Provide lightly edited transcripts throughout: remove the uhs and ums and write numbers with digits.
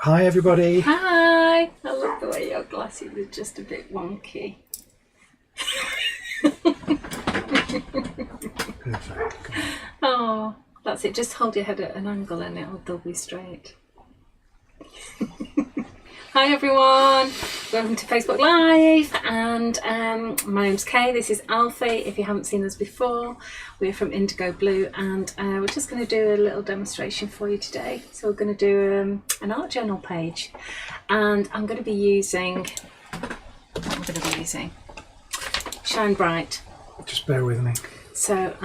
Hi everybody. Hi! I love the way your glasses are just a bit wonky. Perfect. Oh, that's it. Just hold your head at an angle and they'll be straight. Hi everyone! Welcome to Facebook Live, and my name's Kay. This is Alfie. If you haven't seen us before, we're from Indigo Blue, and we're just going to do a little demonstration for you today. So we're going to do an art journal page, and I'm going to be using Shine Bright. Just bear with me. So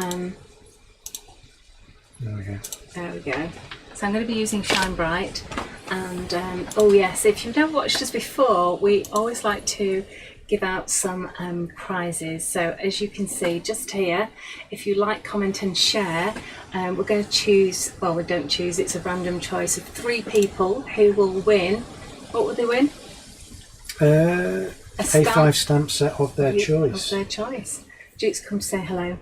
There we go. there we go. So I'm going to be using Shine Bright, and oh yes, if you've never watched us before, we always like to give out some prizes. So as you can see just here, if you like, comment and share, we're going to choose, well, we don't choose, it's a random choice of 3 people who will win. What will they win? A A5 stamp set of their choice. Of their choice. Duke's come to say hello.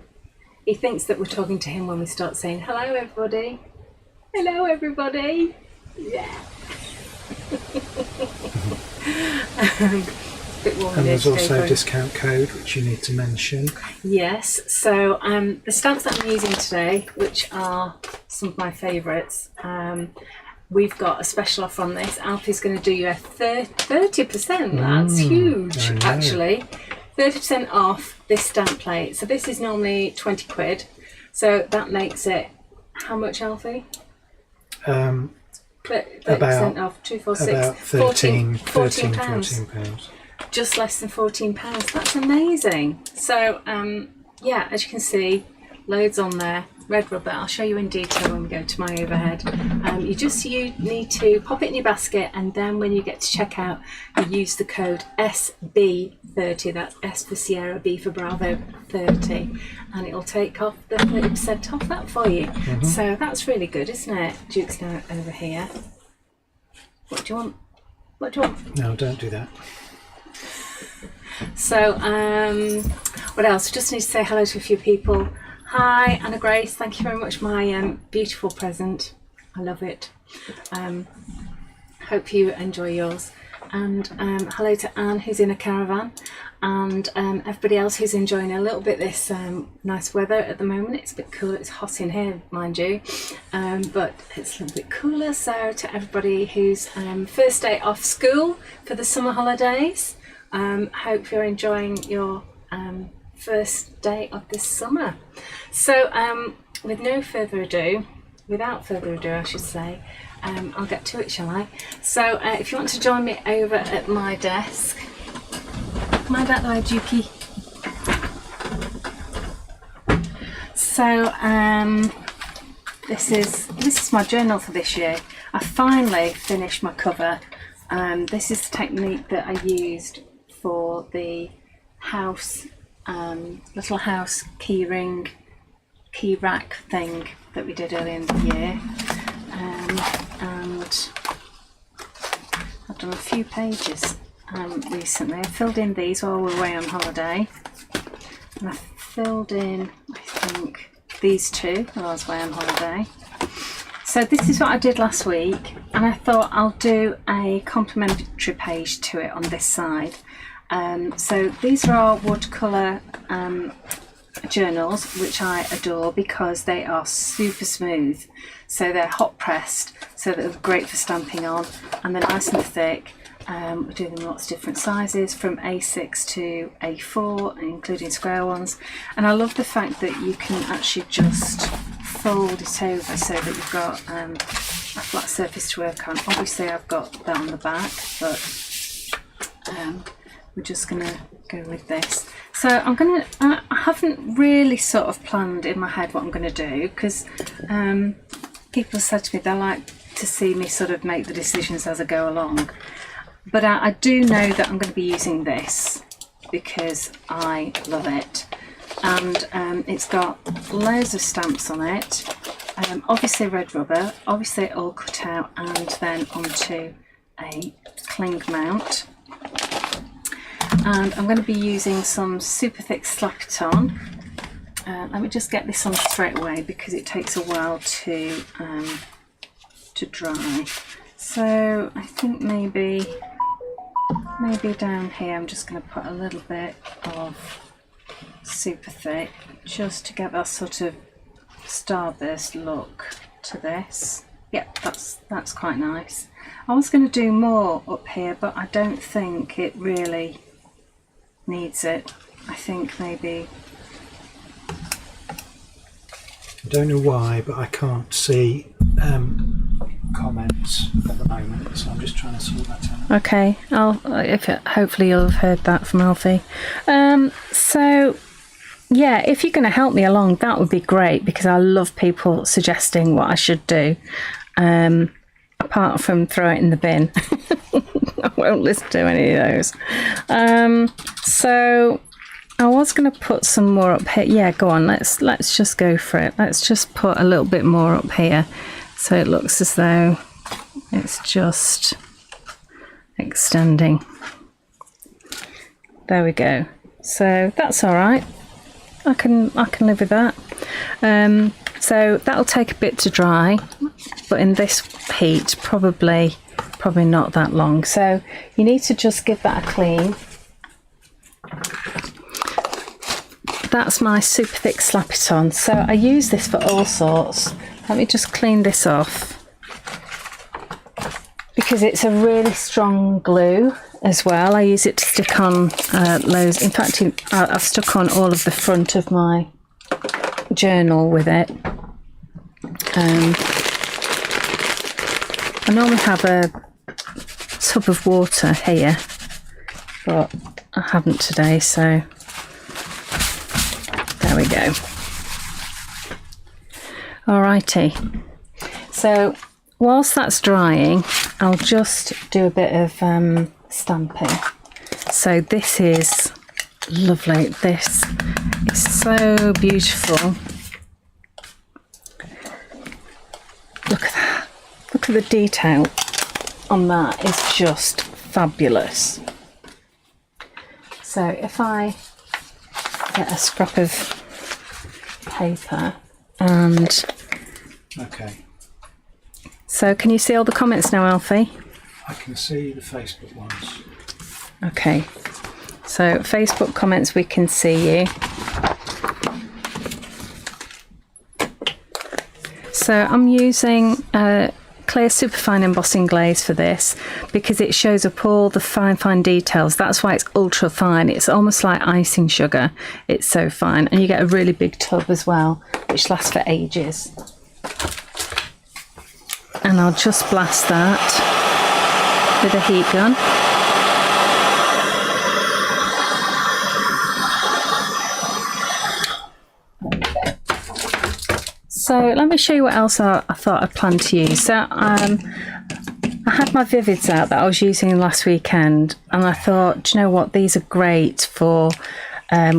He thinks that we're talking to him when we start saying hello everybody. Hello everybody. Yeah. Bit warm. And there's also a discount code which you need to mention. Yes, so the stamps that I'm using today, which are some of my favourites, we've got a special offer on this. Alfie's going to do you a 30%. That's huge, actually. 30% off this stamp plate. So this is normally 20 quid. So that makes it, how much, Alfie? 30% off, 2, 4, 6, about 14 pounds. Just less than £14. That's amazing. So yeah, as you can see, loads on there. Red rubber. I'll show you in detail when we go to my overhead. You need to pop it in your basket, and then when you get to checkout, you use the code SB30. That's S for Sierra, B for Bravo 30, and it'll take off the 30% off that for you. So that's really good, isn't it? Duke's now over here. What do you want? What do you want? No, don't do that. So what else? Just need to say hello to a few people. Hi Anna Grace, thank you very much. My beautiful present, I love it. Hope you enjoy yours. And hello to Anne, who's in a caravan, and everybody else who's enjoying a little bit this nice weather at the moment. It's a bit cool. It's hot in here, mind you, but it's a little bit cooler. So to everybody who's first day off school for the summer holidays, hope you're enjoying your first day of this summer. So without further ado I should say, I'll get to it, shall I? So if you want to join me over at my desk, come on back the way, Dukey. So this is my journal for this year. I finally finished my cover. This is the technique that I used for the house, little house key rack thing that we did earlier in the year, and I've done a few pages recently. I filled in these while we were away on holiday, and I filled in, I think, these 2 while I was away on holiday. So this is what I did last week, and I thought I'll do a complimentary page to it on this side. So these are watercolour journals, which I adore because they are super smooth. So they're hot pressed, so they're great for stamping on, and they're nice and thick. We do them in lots of different sizes, from A6 to A4, including square ones. And I love the fact that you can actually just fold it over so that you've got a flat surface to work on. Obviously I've got that on the back, but we're just going to go with this. So I haven't really sort of planned in my head what I'm going to do, because people said to me they like to see me sort of make the decisions as I go along. But I do know that I'm going to be using this because I love it. And it's got loads of stamps on it. Obviously red rubber, obviously all cut out and then onto a cling mount. And I'm going to be using some super thick Slap-It-On. Let me just get this on straight away because it takes a while to dry. So I think maybe down here I'm just going to put a little bit of super thick just to get that sort of starburst look to this. Yep, that's quite nice. I was going to do more up here, but I don't think it really needs it. I think maybe... I don't know why, but I can't see comments at the moment, so I'm just trying to sort that out. Okay, hopefully you'll have heard that from Alfie. So yeah, if you're going to help me along, that would be great, because I love people suggesting what I should do. Apart from throw it in the bin. I won't listen to any of those. So I was going to put some more up here. Yeah, go on, let's just go for it. Let's just put a little bit more up here so it looks as though it's just extending. There we go. So that's all right. I can live with that. So that'll take a bit to dry, but in this heat probably not that long. So you need to just give that a clean. That's my super thick slap it on. So I use this for all sorts. Let me just clean this off, because it's a really strong glue as well. I use it to stick on loads. In fact, I've stuck on all of the front of my journal with it. I normally have a tub of water here, but I haven't today, so there we go. Alrighty, so whilst that's drying, I'll just do a bit of stamping. So this is lovely. This is so beautiful. Look at that. Look at the detail on that. It's just fabulous. So if I get a scrap of paper and... Okay. So can you see all the comments now, Alfie? I can see the Facebook ones. Okay. So Facebook comments, we can see you. So I'm using clear superfine embossing glaze for this, because it shows up all the fine details. That's why it's ultra fine. It's almost like icing sugar. It's so fine, and you get a really big tub as well, which lasts for ages. And I'll just blast that with a heat gun. So let me show you what else I thought I'd plan to use. So I had my Vivids out that I was using last weekend, and I thought, do you know what, these are great for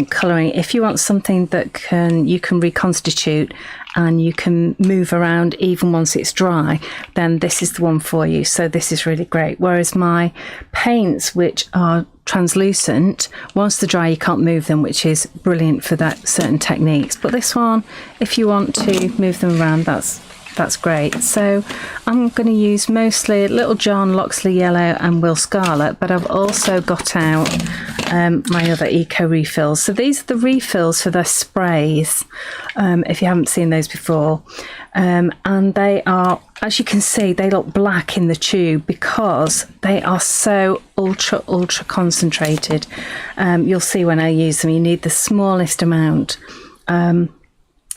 colouring. If you want something that you can reconstitute and you can move around even once it's dry, then this is the one for you. So this is really great. Whereas my paints, which are translucent, once they're dry you can't move them, which is brilliant for that certain techniques. But this one, if you want to move them around, that's great. So I'm going to use mostly Little John, Loxley Yellow and Will Scarlet, but I've also got out my other eco refills. So these are the refills for the sprays, if you haven't seen those before, and they are, as you can see, they look black in the tube because they are so ultra concentrated. You'll see when I use them, you need the smallest amount.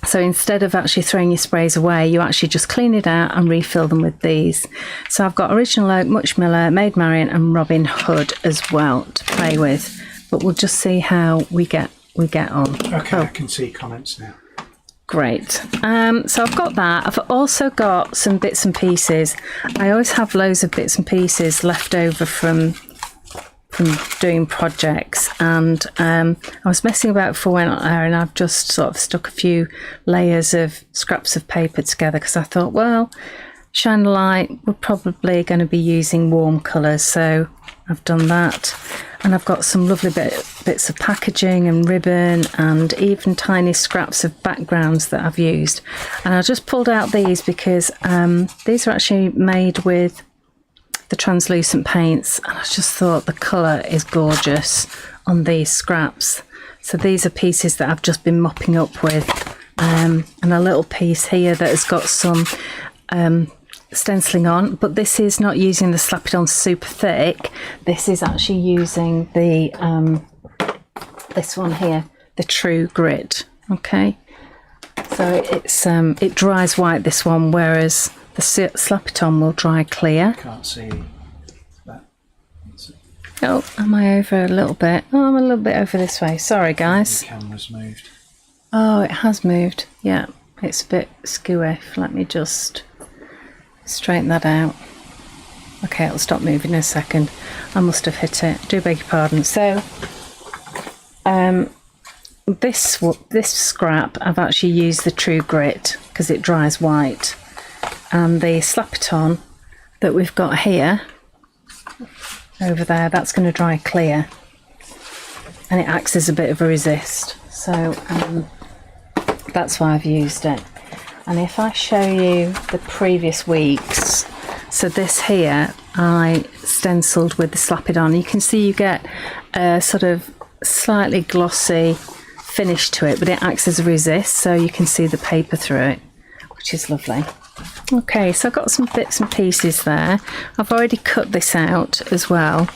So instead of actually throwing your sprays away, you actually just clean it out and refill them with these. So I've got Original Oak, Much Miller, Maid Marian and Robin Hood as well to play with. But we'll just see how we get on. Okay, I can see comments now. Great. So I've got that. I've also got some bits and pieces. I always have loads of bits and pieces left over from doing projects, and I was messing about before I went on air, and I've just sort of stuck a few layers of scraps of paper together, because I thought, well, Shine a Light, we're probably going to be using warm colours, so I've done that. And I've got some lovely bits of packaging and ribbon, and even tiny scraps of backgrounds that I've used. And I just pulled out these because these are actually made with the translucent paints, and I just thought the colour is gorgeous on these scraps. So these are pieces that I've just been mopping up with, and a little piece here that has got some stenciling on, but this is not using the Slap It On super thick. This is actually using the this one here, the True Grit. Okay, so it's it dries white, this one, whereas the Slap It On will dry clear. Can't see that. Oh, am I over a little bit? Oh, I'm a little bit over this way. Sorry, guys. The camera's moved. Oh, it has moved. Yeah, it's a bit skewy. Let me just straighten that out. Okay, it'll stop moving in a second. I must have hit it. Do beg your pardon. So, this scrap, I've actually used the True Grit because it dries white, and the Slap It On that we've got here, over there, that's going to dry clear, and it acts as a bit of a resist. So that's why I've used it. And if I show you the previous weeks, so this here I stenciled with the Slap It On. You can see you get a sort of slightly glossy finish to it, but it acts as a resist, so you can see the paper through it, which is lovely. Okay, so I've got some bits and pieces there. I've already cut this out as well,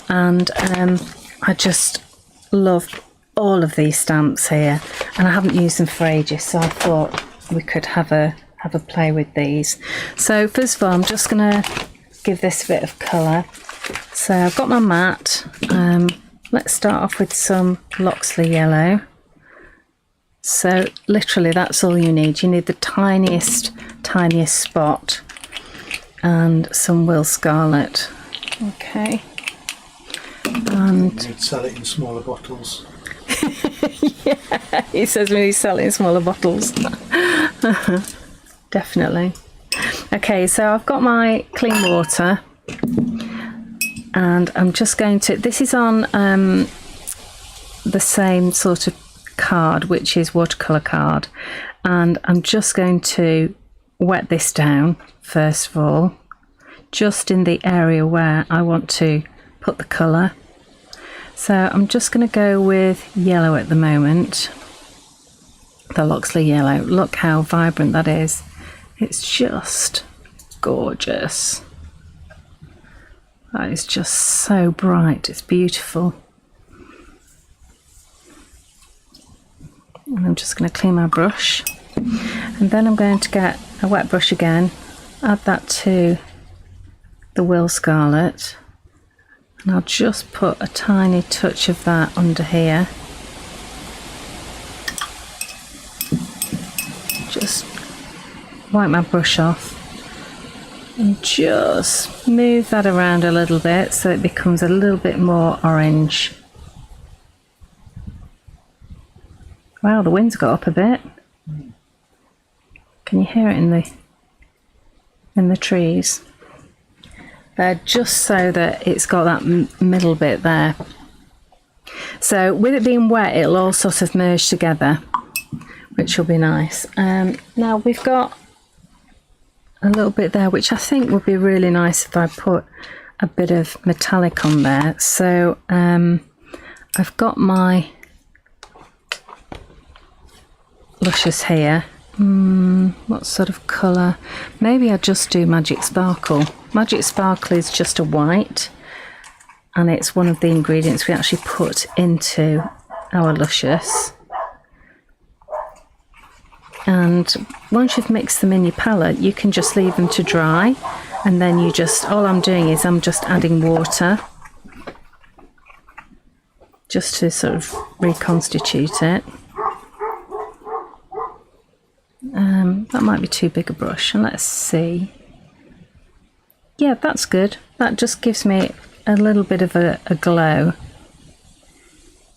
and I just love all of these stamps here, and I haven't used them for ages, so I thought we could have a play with these. So first of all, I'm just gonna give this a bit of colour. So I've got my mat. Let's start off with some Loxley yellow. So literally that's all you need. You need the tiniest spot, and some Will Scarlet. Okay. And you'd sell it in smaller bottles. Yeah, he says we need to sell it in smaller bottles. Definitely. Okay, so I've got my clean water, and I'm just going to, this is on the same sort of card, which is watercolour card, and I'm just going to wet this down first of all, just in the area where I want to put the colour. So I'm just going to go with yellow at the moment, the Loxley yellow. Look how vibrant that is. It's just gorgeous. That is just so bright. It's beautiful. And I'm just going to clean my brush. And then I'm going to get a wet brush again, add that to the Will Scarlet. And I'll just put a tiny touch of that under here. Just wipe my brush off and just move that around a little bit so it becomes a little bit more orange. Wow, the wind's got up a bit. Can you hear it in the trees? Just so that it's got that middle bit there. So with it being wet, it'll all sort of merge together, which will be nice. Now we've got a little bit there, which I think would be really nice if I put a bit of metallic on there. So I've got my Luscious here. What sort of colour? Maybe I'll just do Magic Sparkle. Magic Sparkle is just a white, and it's one of the ingredients we actually put into our Luscious. And once you've mixed them in your palette, you can just leave them to dry, and then you just, all I'm doing is I'm just adding water just to sort of reconstitute it. That might be too big a brush, and let's see. Yeah, that's good. That just gives me a little bit of a glow,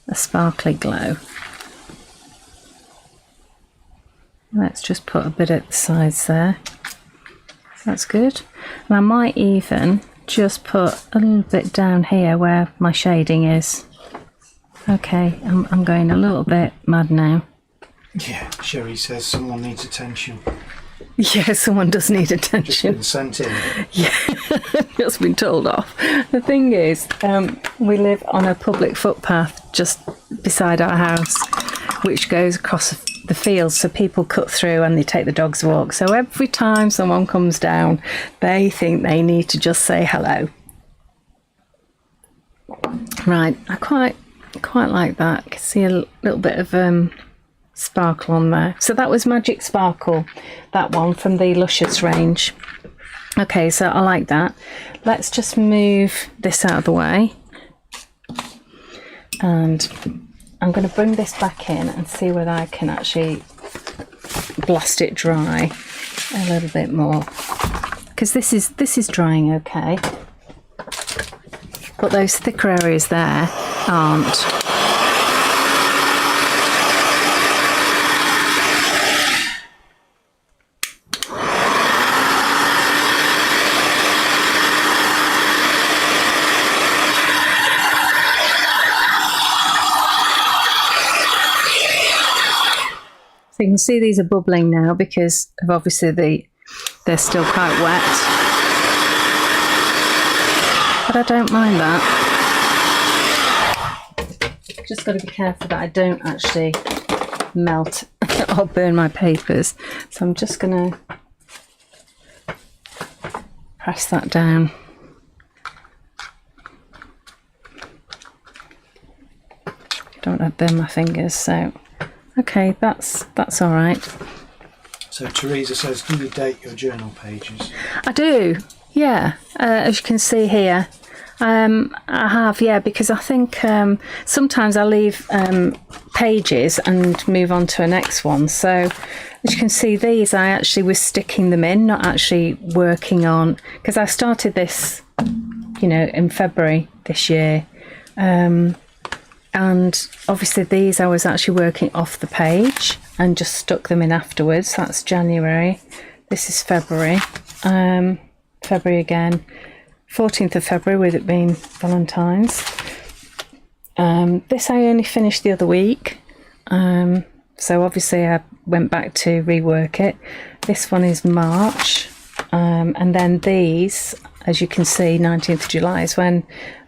a sparkly glow. Let's just put a bit at the sides there. That's good. And I might even just put a little bit down here where my shading is. Okay, I'm going a little bit mad now. Yeah, Sherry says someone needs attention. Yeah, someone does need Just attention. been sent in. Yeah, just been told off. The thing is, we live on a public footpath just beside our house, which goes across the fields, so people cut through and they take the dogs a walk. So every time someone comes down, they think they need to just say hello. Right, I quite like that. I can see a little bit of sparkle on there. So that was Magic Sparkle, that one from the Luscious range. Okay, so I like that. Let's just move this out of the way. And I'm going to bring this back in and see whether I can actually blast it dry a little bit more. Because this is drying okay. But those thicker areas there aren't. So you can see these are bubbling now because of obviously they're still quite wet. But I don't mind that. Just got to be careful that I don't actually melt or burn my papers. So I'm just going to press that down. Don't want to burn my fingers, so okay, that's all right. So Teresa says, do you date your journal pages? I do, yeah. As you can see here, I have, yeah, because I think sometimes I leave pages and move on to a next one. So as you can see, these I actually was sticking them in, not actually working on, because I started this, you know, in February this year. And obviously these I was actually working off the page and just stuck them in afterwards. That's January. This is February. February again. 14th of February, with it being Valentine's. This I only finished the other week. So obviously I went back to rework it. This one is March. And then these, as you can see, 19th of July is when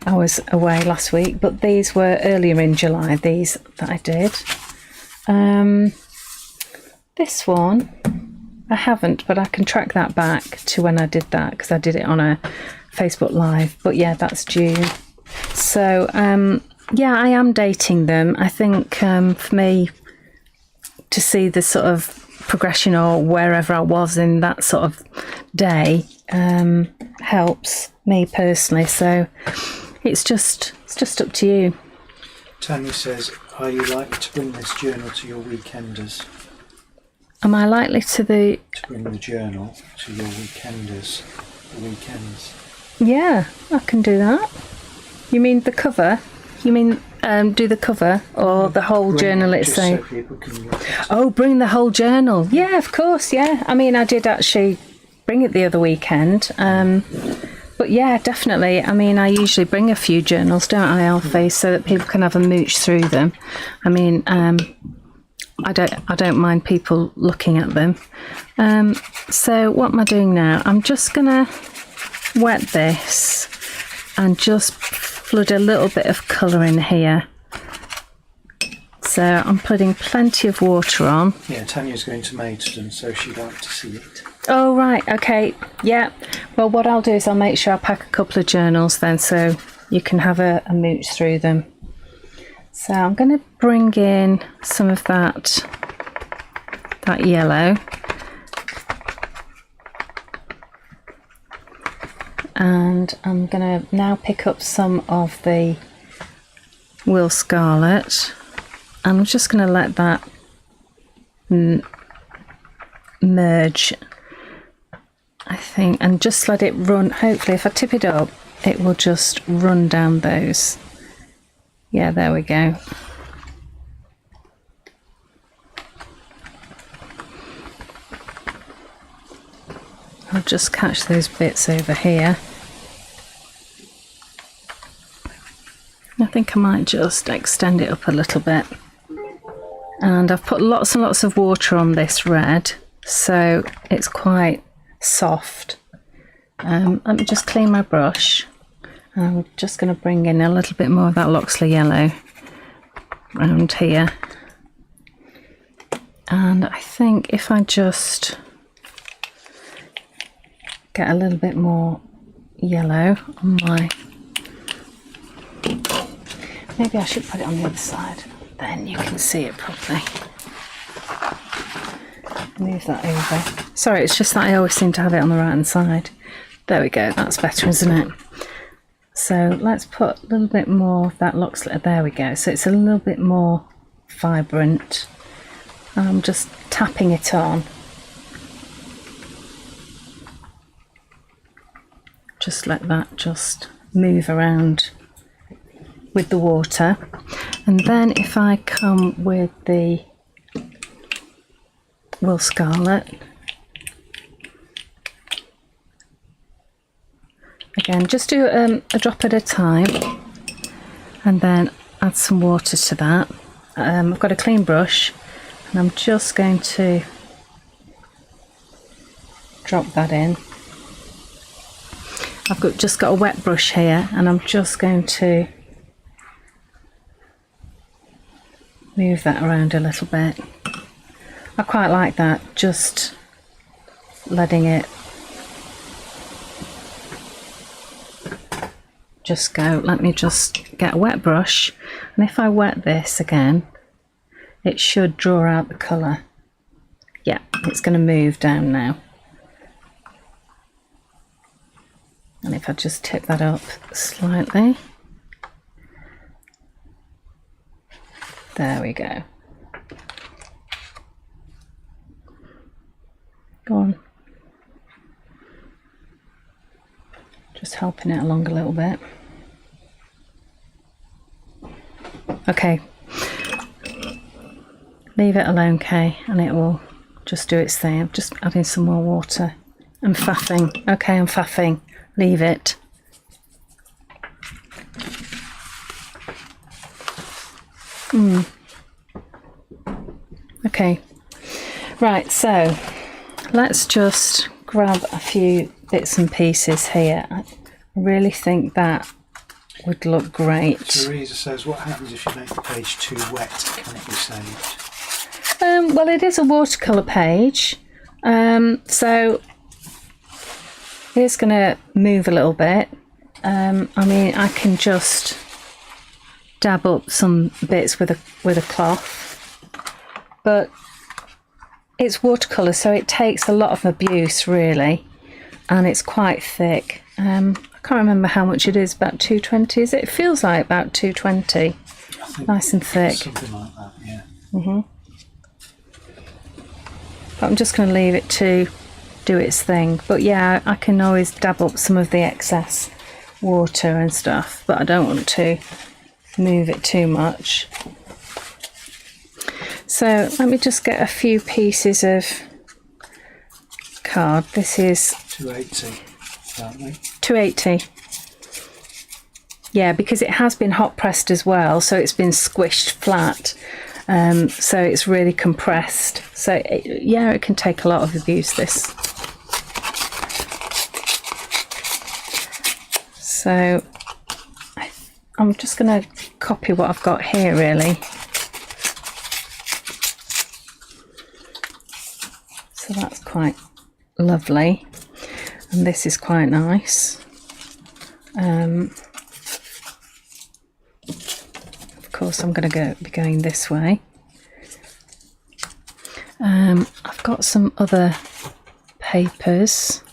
I was away last week, but these were earlier in July, these that I did. This one, I haven't, but I can track that back to when I did that, because I did it on a Facebook Live, but yeah, that's June. So, yeah, I am dating them. I think for me to see the sort of progression or wherever I was in that sort of day helps me personally, so it's just up to you. Tanya says, are you likely to bring this journal to your weekenders? Am I likely to bring the journal to your weekenders, the weekends? Yeah, I can do that. You mean the cover? You mean do the cover or the whole journal itself? So people can look at it. Oh, bring the whole journal. Yeah, of course, yeah. I mean, I did actually bring it the other weekend. But yeah, definitely. I mean, I usually bring a few journals, don't I, Alfie, so that people can have a mooch through them. I mean, I don't mind people looking at them. So what am I doing now? I'm just gonna wet this and just flood a little bit of colour in here. So I'm putting plenty of water on. Yeah, Tanya's going to Maidstone, so she'd like to see it. Oh, right, okay, yeah. Well, what I'll do is I'll make sure I pack a couple of journals then, so you can have a mooch through them. So I'm going to bring in some of that yellow. And I'm going to now pick up some of the Will Scarlet. I'm just going to let that merge, I think, and just let it run. Hopefully if I tip it up, it will just run down those. Yeah, there we go. I'll just catch those bits over here. I think I might just extend it up a little bit. And I've put lots and lots of water on this red. so it's quite soft. Let me just clean my brush. I'm just going to bring in a little bit more of that Loxley yellow around here. And I think if I just get a little bit more yellow on my... Maybe I should put it on the other side, then you can see it properly. Move that over. Sorry, it's just that I always seem to have it on the right hand side. There we go, that's better, isn't it? So let's put a little bit more of that Loxley. There we go. So it's a little bit more vibrant. I'm just tapping it on. Just let that just move around with the water. And then if I come with the Will Scarlet, again, just do a drop at a time and then add some water to that. I've got a clean brush and I'm just going to drop that in. I've just got a wet brush here and I'm just going to move that around a little bit. I quite like that, just letting it just go. Let me just get a wet brush, and if I wet this again, it should draw out the colour. Yeah, it's going to move down now. And if I just tip that up slightly, there we go. Go on. Just helping it along a little bit. Okay. Leave it alone, Kay, and it will just do its thing. I'm just adding some more water. I'm faffing. Okay, I'm faffing. Leave it. Okay. Right, so let's just grab a few bits and pieces here. I really think that would look great. Teresa says, what happens if you make the page too wet? Can it be saved? Well, it is a watercolour page, so it's going to move a little bit. I mean, I can just dab up some bits with a cloth, but it's watercolour, so it takes a lot of abuse, really, and it's quite thick. I can't remember how much it is, about 220, is it? It feels like about 220. Nice and thick. Something like that, yeah. But I'm just going to leave it to do its thing. But yeah, I can always dab up some of the excess water and stuff, but I don't want to move it too much. So let me just get a few pieces of card. This is 280, aren't we? 280. Yeah, because it has been hot pressed as well, so it's been squished flat. So it's really compressed. So yeah, it can take a lot of abuse, this. So I'm just going to copy what I've got here, really. So that's quite lovely, and this is quite nice. Of course, I'm going to be going this way. I've got some other papers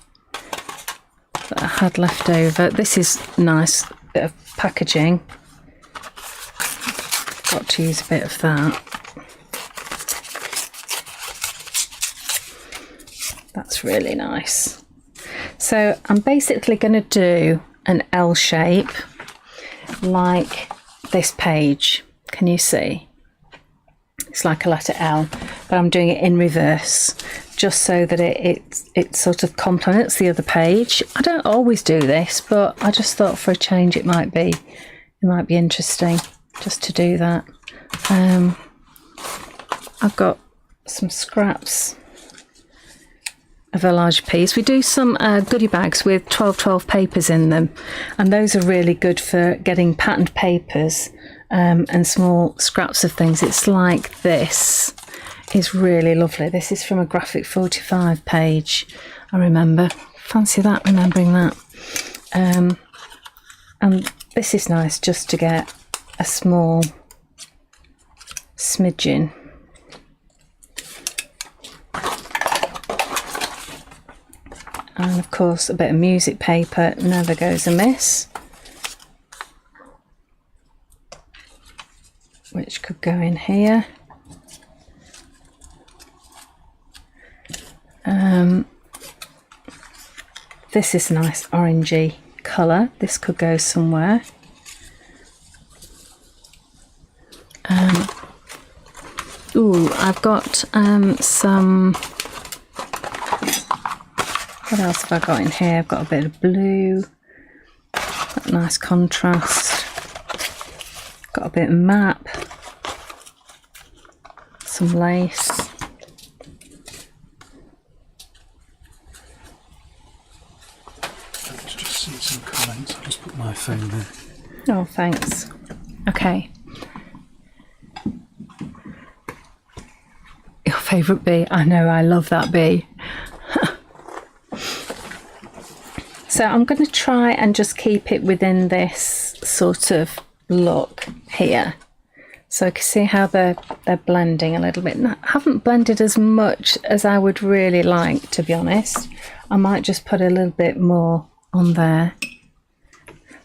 that I had left over. This is nice bit of packaging. Got to use a bit of that. That's really nice. So I'm basically going to do an L shape like this page. Can you see? It's like a letter L, but I'm doing it in reverse just so that it sort of complements the other page. I don't always do this, but I just thought for a change it might be interesting just to do that. I've got some scraps of a large piece. We do some goodie bags with 12 papers in them, and those are really good for getting patterned papers and small scraps of things. It's like this is really lovely. This is from a Graphic 45 page, I remember. Fancy that, remembering that. And this is nice just to get a small smidgen. And of course a bit of music paper never goes amiss, which could go in here. This is a nice orangey colour. This could go somewhere. Ooh, I've got some... What else have I got in here? I've got a bit of blue. Got a nice contrast. Got a bit of map. Some lace. Let's just see some comments. I'll just put my phone there. Oh, thanks. Okay. Your favourite bee? I know, I love that bee. So I'm going to try and just keep it within this sort of look here. So you can see how they're blending a little bit. I haven't blended as much as I would really like, to be honest. I might just put a little bit more on there.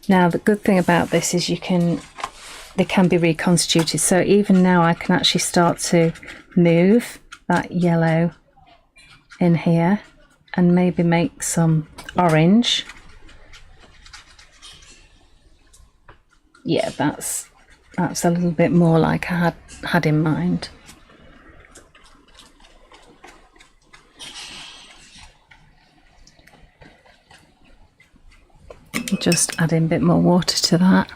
Now the good thing about this is they can be reconstituted. So even now I can actually start to move that yellow in here and maybe make some orange. Yeah, that's a little bit more like I had in mind. Just adding a bit more water to that.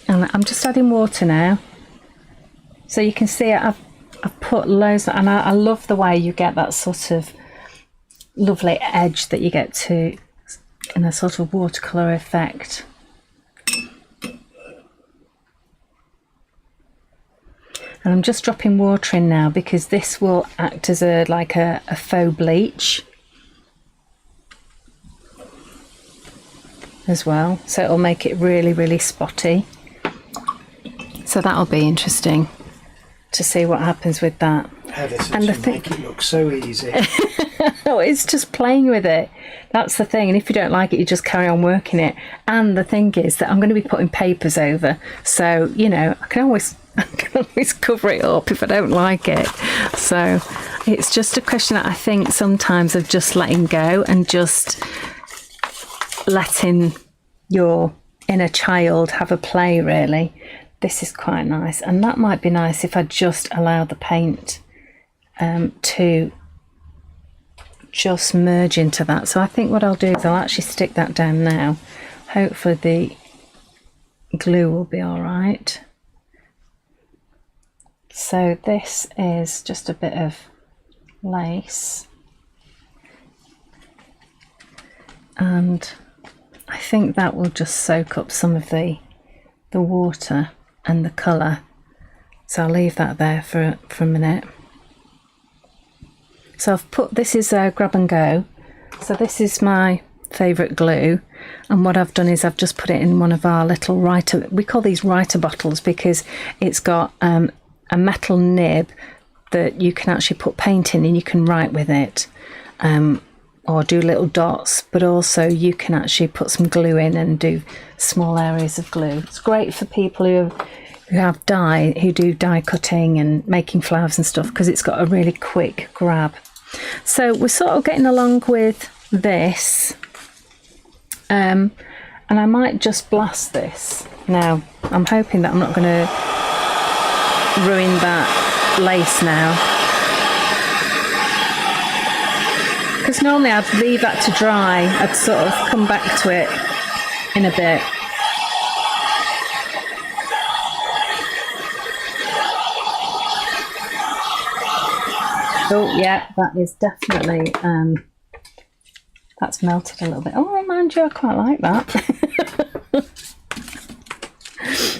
And I'm just adding water now. So you can see I've put loads, and I love the way you get that sort of lovely edge that you get to in a sort of watercolour effect. And I'm just dropping water in now because this will act as a faux bleach as well, so it'll make it really, really spotty. So that'll be interesting to see what happens with that. And make it look so easy. Oh, it's just playing with it. That's the thing. And if you don't like it, you just carry on working it. And the thing is that I'm going to be putting papers over, so you know I can always cover it up if I don't like it. So it's just a question, I think, sometimes of just letting go and just letting your inner child have a play, really. This is quite nice, and that might be nice if I just allow the paint to just merge into that. So I think what I'll do is I'll actually stick that down now. Hopefully the glue will be all right. So this is just a bit of lace, and I think that will just soak up some of the water and the colour. So I'll leave that there for a minute. So I've put, this is Grab and Go. So this is my favourite glue, and what I've done is I've just put it in one of our little writer, we call these writer bottles because it's got a metal nib that you can actually put paint in and you can write with it, or do little dots, but also you can actually put some glue in and do small areas of glue. It's great for people who do die cutting and making flowers and stuff, because it's got a really quick grab. So we're sort of getting along with this, and I might just blast this now. I'm hoping that I'm not going to ruin that lace now, because normally I'd leave that to dry. I'd sort of come back to it in a bit. Oh yeah, that is definitely that's melted a little bit. Oh, mind you, I quite like that.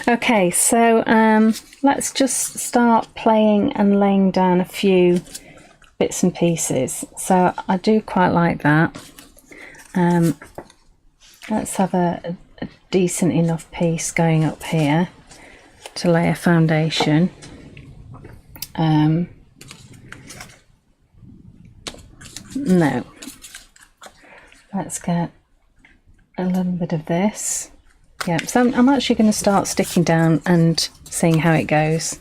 Okay, so let's just start playing and laying down a few bits and pieces. So I do quite like that. Let's have a decent enough piece going up here to lay a foundation. No, let's get a little bit of this. Yeah, so I'm actually going to start sticking down and seeing how it goes.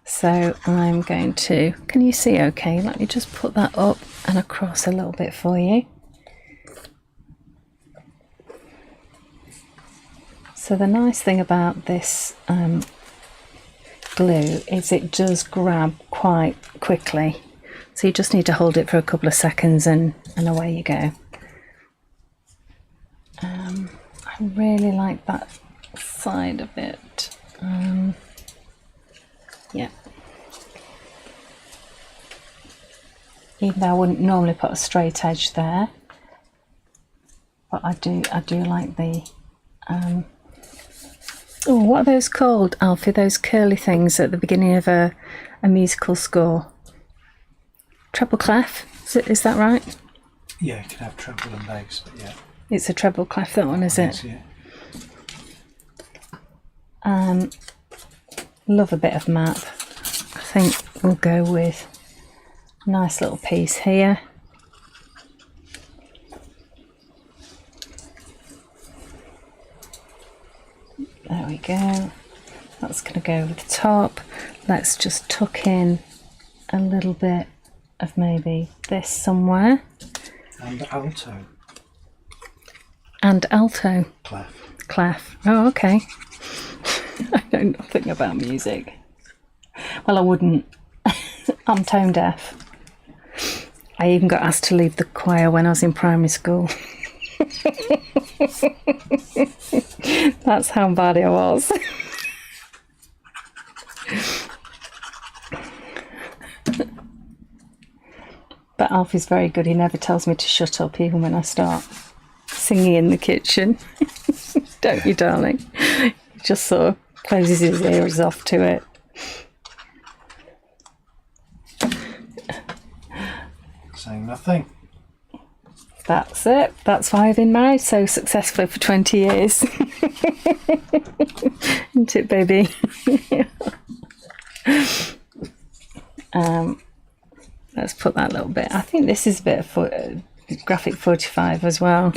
So I'm going to, can you see okay? Let me just put that up and across a little bit for you. So the nice thing about this glue is it does grab quite quickly. So you just need to hold it for a couple of seconds and away you go. I really like that side of it. Yeah. Even though I wouldn't normally put a straight edge there, but I do like the oh, what are those called, Alfie? Those curly things at the beginning of a musical score. Treble clef, is that right? Yeah, you can have treble and bass, but yeah. It's a treble clef, that one, is it? Yeah. Love a bit of map. I think we'll go with a nice little piece here. There we go. That's going to go over the top. Let's just tuck in a little bit of maybe this somewhere. And alto. And alto. Clef. Clef. Oh, okay. I know nothing about music. Well, I wouldn't. I'm tone deaf. I even got asked to leave the choir when I was in primary school. That's how bad I was. But Alfie's very good. He never tells me to shut up even when I start singing in the kitchen. Don't you, darling? He just sort of closes his ears off to it. Saying nothing. That's it. That's why I've been married so successfully for 20 years. Isn't it, baby? Let's put that little bit. I think this is a bit of graphic 45 as well,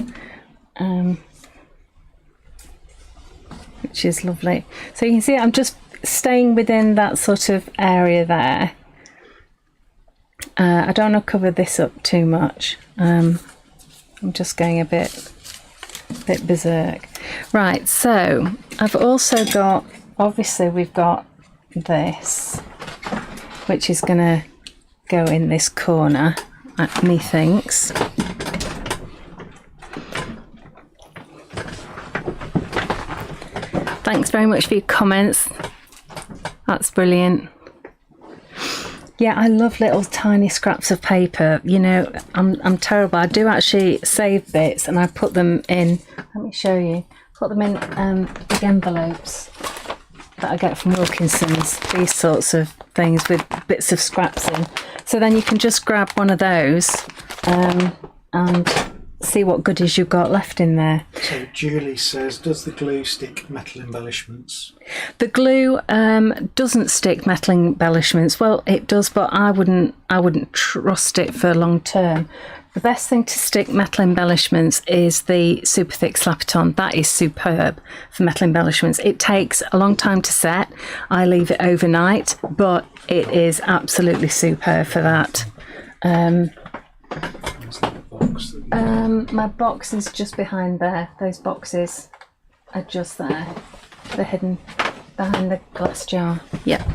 which is lovely. So you can see I'm just staying within that sort of area there. I don't want to cover this up too much. I'm just going a bit berserk. Right, so I've also got, obviously we've got this, which is going to go in this corner, methinks. Thanks very much for your comments. That's brilliant. Yeah, I love little tiny scraps of paper. You know, I'm terrible. I do actually save bits and I put them in, let me show you, put them in big envelopes that I get from Wilkinson's, these sorts of things with bits of scraps in. So then you can just grab one of those and see what goodies you've got left in there. So Julie says, does the glue stick metal embellishments? The glue doesn't stick metal embellishments. Well, it does, but I wouldn't trust it for long term. The best thing to stick metal embellishments is the super thick Slap-It-On. That is superb for metal embellishments. It takes a long time to set. I leave it overnight, but it is absolutely superb for that. My box is just behind there. Those boxes are just there. They're hidden behind the glass jar. Yep.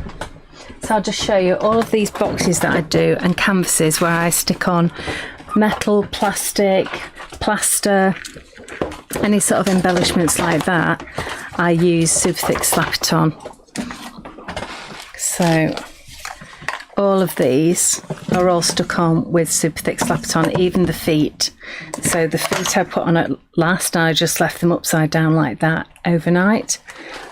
So I'll just show you all of these boxes that I do and canvases where I stick on metal, plastic, plaster, any sort of embellishments like that. I use super thick Slap-It-On. So all all of these are all stuck on with super thick Slap-It-On, even the feet. So the feet I put on at last, and I just left them upside down like that overnight.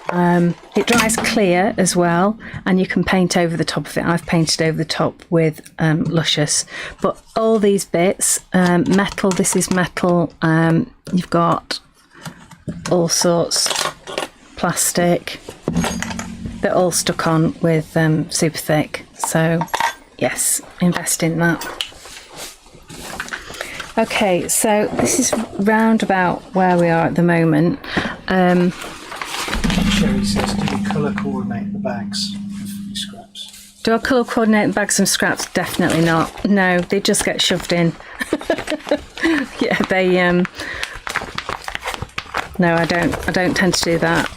It dries clear as well, and you can paint over the top of it. I've painted over the top with Luscious. But all these bits, metal, this is metal, you've got all sorts, plastic, they're all stuck on with super thick. So yes, invest in that. Okay, so this is round about where we are at the moment. Sherry says, do you colour coordinate the bags of scraps? Do I colour coordinate the bags and scraps? Definitely not. No, they just get shoved in. Yeah, they no, I don't tend to do that.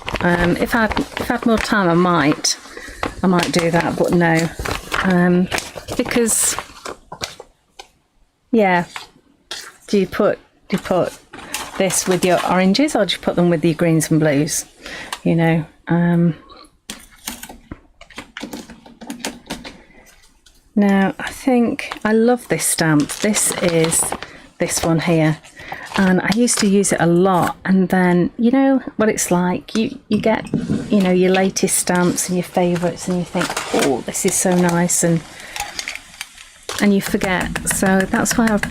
If I had more time, I might do that, but no, because yeah. Do you put this with your oranges, or do you put them with your greens and blues? You know. Now I think I love this stamp. This is this one here, and I used to use it a lot. And then you know what it's like. You get your latest stamps and your favourites, and you think, oh, this is so nice, and you forget. So that's why I've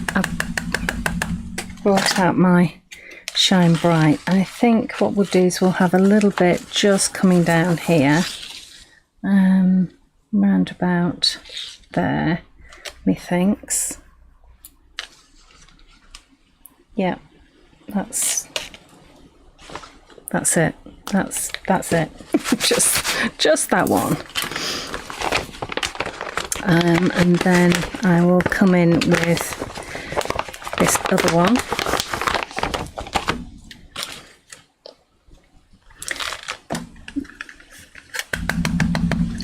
brought out my Shine Bright, and I think what we'll do is we'll have a little bit just coming down here, round about there, methinks. Yeah, that's it. That's it. just that one. And then I will come in with this other one.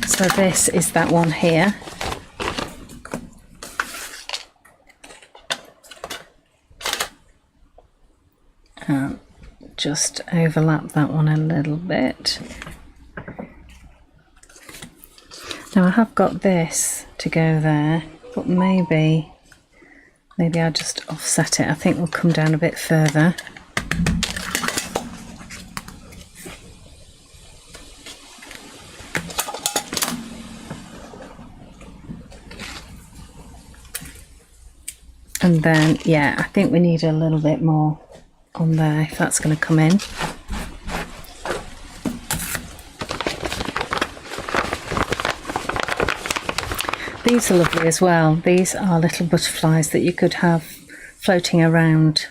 So this is that one here. Just overlap that one a little bit. Now I have got this to go there, but maybe I'll just offset it. I think we'll come down a bit further. And then, yeah, I think we need a little bit more on there, if that's going to come in. These are lovely as well. These are little butterflies that you could have floating around,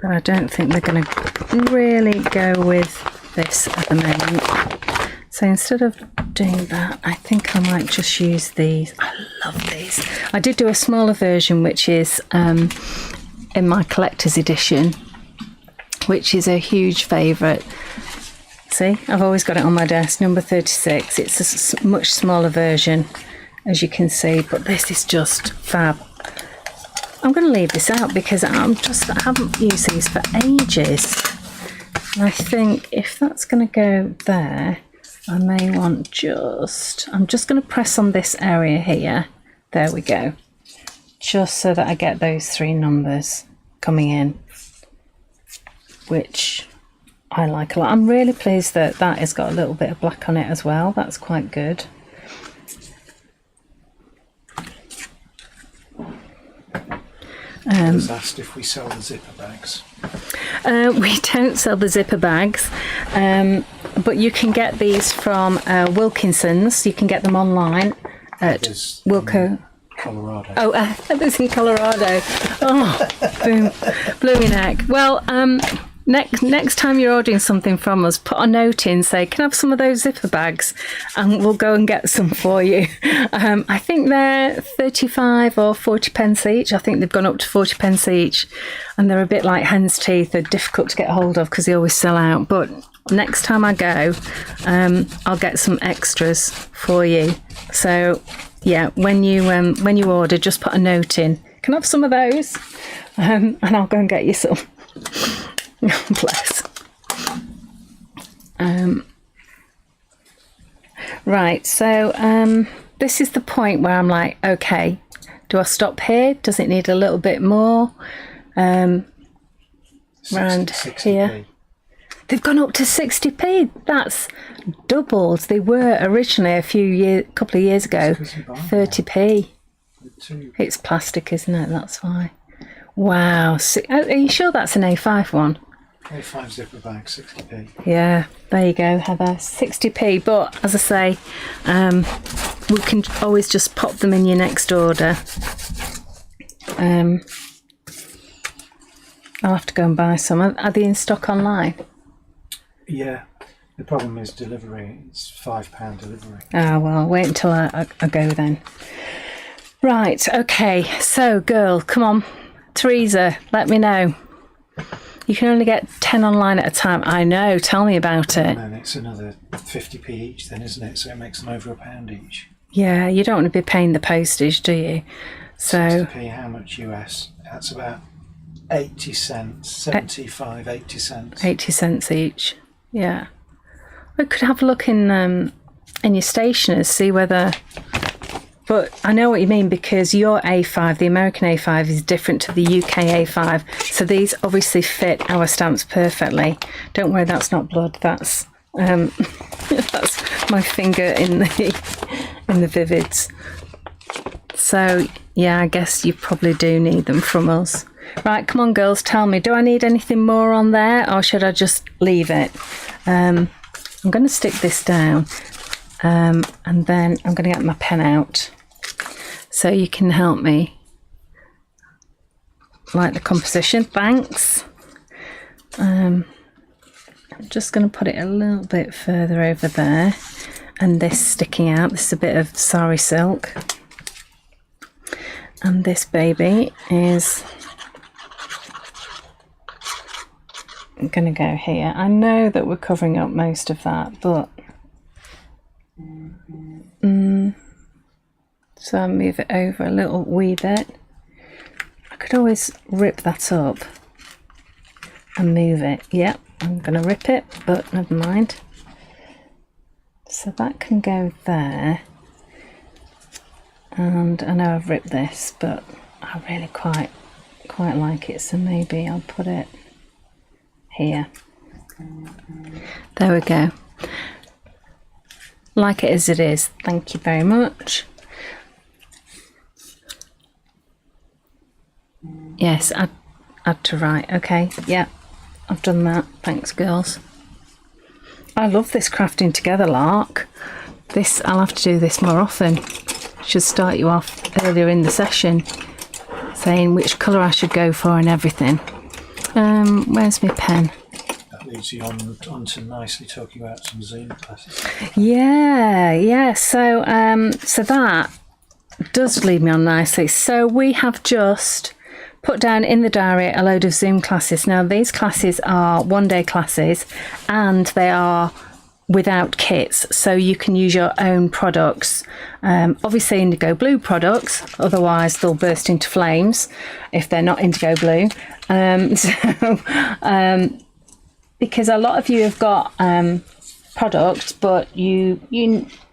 but I don't think they're going to really go with this at the moment. So instead of doing that, I think I might just use these. I love these. I did do a smaller version, which is in my collector's edition, which is a huge favourite. See, I've always got it on my desk, number 36. It's a much smaller version, as you can see, but this is just fab. I'm going to leave this out because I haven't used these for ages. And I think if that's going to go there, I may want I'm just going to press on this area here. There we go. Just so that I get those 3 numbers coming in, which I like a lot. I'm really pleased that that has got a little bit of black on it as well. That's quite good. Was asked if we sell the zipper bags. We don't sell the zipper bags, but you can get these from Wilkinson's. You can get them online at Wilco. Colorado. Oh, that's in Colorado. Oh, boom, blew me neck. Well, next time you're ordering something from us, put a note in, say, can I have some of those zipper bags, and we'll go and get some for you. I think they're 35 or 40 pence each. I think they've gone up to 40 pence each, and they're a bit like hen's teeth. They're difficult to get hold of because they always sell out, but next time I go, I'll get some extras for you. So yeah, when you order, just put a note in, can I have some of those, and I'll go and get you some. Bless. Right, so this is the point where I'm like, okay, do I stop here? Does it need a little bit more? Around 60p. here. They've gone up to 60p. That's doubled. They were originally a couple of years ago, 30p. It's plastic, isn't it? That's why. Wow. Are you sure that's an A5 one? A5 zipper bag, 60p. Yeah, there you go, Heather. 60p. But as I say, we can always just pop them in your next order. I'll have to go and buy some. Are they in stock online? Yeah. The problem is delivery. It's £5 delivery. Ah, well, wait until I go then. Right, okay. So, girl, come on. Teresa, let me know. You can only get 10 online at a time. I know. Tell me about it. And then it's another 50p each then, isn't it? So it makes them over £1 each. Yeah, you don't want to be paying the postage, do you? So 60p, how much US? That's about 80 cents, 75, 80 cents. 80 cents each. Yeah. We could have a look in your stationers, see whether... But I know what you mean, because your A5, the American A5, is different to the UK A5. So these obviously fit our stamps perfectly. Don't worry, that's not blood. That's that's my finger in the Vivids. So yeah, I guess you probably do need them from us. Right, come on, girls, tell me, do I need anything more on there, or should I just leave it? I'm going to stick this down. And then I'm going to get my pen out so you can help me like the composition. Thanks. I'm just going to put it a little bit further over there, and this sticking out. This is a bit of sari silk, and this baby is going to go here. I know that we're covering up most of that, but so I'll move it over a little wee bit. I could always rip that up and move it. Yep, I'm going to rip it, but never mind. So that can go there. And I know I've ripped this, but I really quite like it, so maybe I'll put it here. There we go. Like it as it is. Thank you very much. Yes, add to right. Okay, yeah, I've done that. Thanks, girls. I love this crafting together lark. I'll have to do this more often. Should start you off earlier in the session saying which colour I should go for and everything. Where's my pen? That leads you on to nicely talking about some Zoom classes. Yeah. So that does lead me on nicely. So we have just put down in the diary a load of Zoom classes. Now these classes are one-day classes, and they are without kits, so you can use your own products. Obviously indigo blue products, otherwise they'll burst into flames if they're not indigo blue. Because a lot of you have got products, but you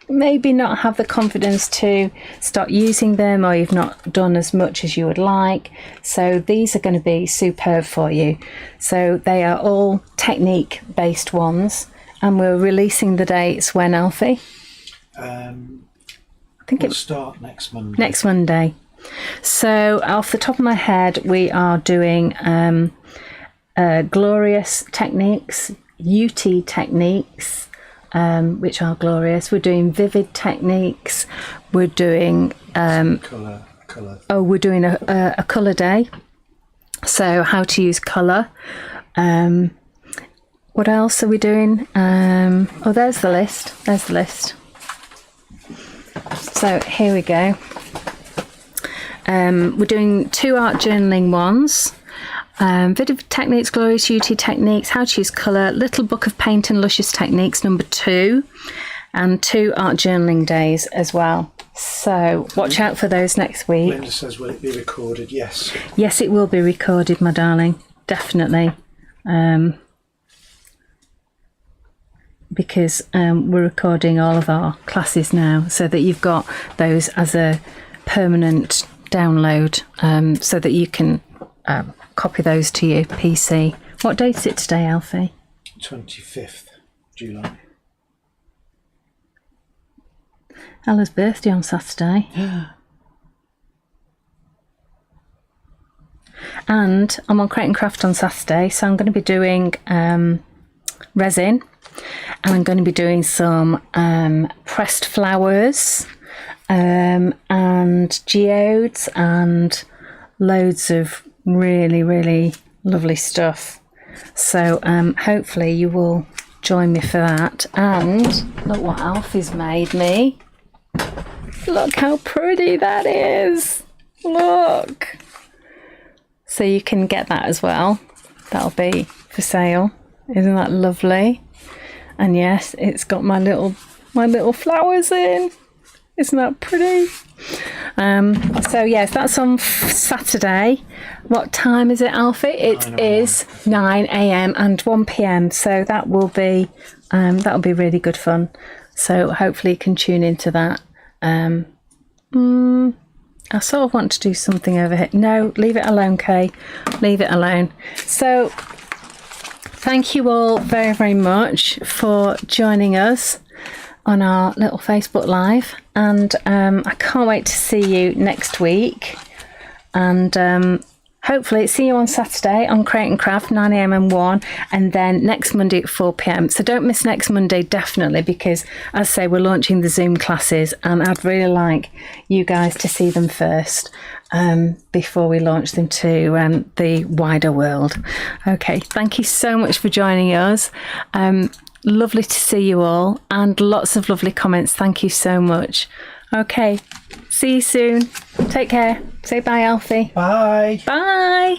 maybe not have the confidence to start using them, or you've not done as much as you would like. So these are going to be superb for you. So they are all technique based ones, and we're releasing the dates when, Alfie? I think it'll start next Monday. Next Monday. So off the top of my head, we are doing glorious techniques, UT techniques, which are glorious. We're doing vivid techniques. We're doing colour. Oh, we're doing a colour day. So how to use colour. What else are we doing? Oh, there's the list. So here we go. We're doing 2 art journaling ones. Vivid techniques, glorious UT techniques, how to use colour, little book of paint and luscious techniques number 2, and 2 art journaling days as well. So watch out for those next week. Linda says, will it be recorded? Yes. Yes, it will be recorded, my darling. Definitely. because we're recording all of our classes now, so that you've got those as a permanent download, so that you can copy those to your PC. What date is it today, Alfie? 25th July. Ella's birthday on Saturday. And I'm on Crate and Craft on Saturday, so I'm going to be doing resin, and I'm going to be doing some pressed flowers, and geodes, and loads of really, really lovely stuff. So hopefully you will join me for that. And look what Alfie's made me. Look how pretty that is. Look. So you can get that as well. That'll be for sale. Isn't that lovely? And yes, it's got my little flowers in. Isn't that pretty? So yes, that's on Saturday. What time is it, Alfie? It is 9 a.m. and 1 p.m. So that'll be really good fun. So hopefully you can tune into that. I sort of want to do something over here. No, leave it alone, Kay. Leave it alone. So thank you all very, very much for joining us on our little Facebook Live. And I can't wait to see you next week. And hopefully see you on Saturday on Crate and Craft, 9 a.m. and 1, and then next Monday at 4 p.m. So don't miss next Monday, definitely, because as I say, we're launching the Zoom classes, and I'd really like you guys to see them first before we launch them to the wider world. Okay, thank you so much for joining us. Lovely to see you all, and lots of lovely comments. Thank you so much. Okay, see you soon. Take care. Say bye, Alfie. Bye. Bye.